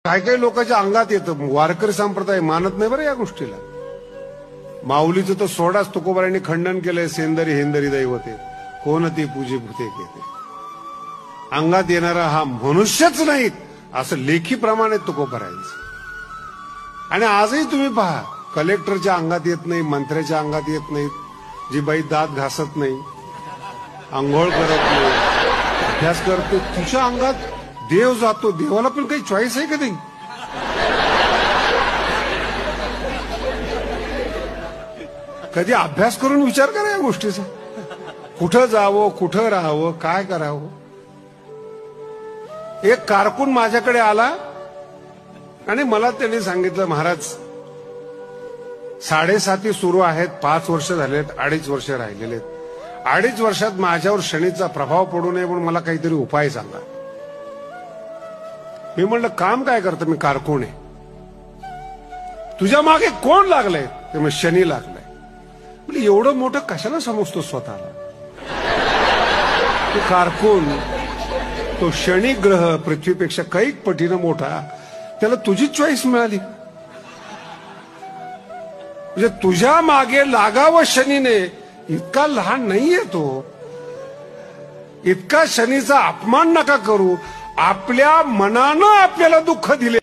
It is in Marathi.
काही काही लोकांच्या अंगात येतं. वारकरी संप्रदाय मानत नाही बरं या गोष्टीला. माऊलीचं तर सोडाच, तुकोबारांनी खंडन केलंय. सेंदरी हेंदरी दैवते कोण ती पूजे भूते घेते. अंगात येणारा हा मनुष्यच नाहीत असं लेखी प्रमाणे तुकोबारांचं. आणि आजही तुम्ही पहा, कलेक्टरच्या अंगात येत नाही, मंत्र्याच्या अंगात येत नाहीत, जी बाई दात घासत नाही, आंघोळ करत नाही, अभ्यास करतो, तुझ्या अंगात देव जातो. देवाला पण काही चॉईस आहे का नाही? कधी अभ्यास करून विचार करा या गोष्टीचा. कुठं जावं, कुठं राहावं, काय करावं. एक कारकून माझ्याकडे आला आणि मला त्यांनी सांगितलं, महाराज 7.5 सुरू आहेत, 5 वर्ष झालेत, 2.5 वर्ष राहिलेले. 2.5 वर्षात माझ्यावर शनीचा प्रभाव पडू नये म्हणून मला काहीतरी उपाय सांगा. मी म्हणलं, काम काय करतं? मी कारकून आहे. तुझ्या मागे कोण लागलंय? ते मग शनी लागलाय. म्हणजे एवढं मोठं कशाला समजतो स्वतःला? तो कारकून, तो शनी ग्रह पृथ्वीपेक्षा कैक पटीनं मोठा, त्याला तुझी चॉईस मिळाली. म्हणजे तुझ्या मागे लागावं शनीने, इतका लहान नाहीये तो. इतका शनीचा अपमान नका करू. आपल्या मनानं आपल्याला दुःख दिले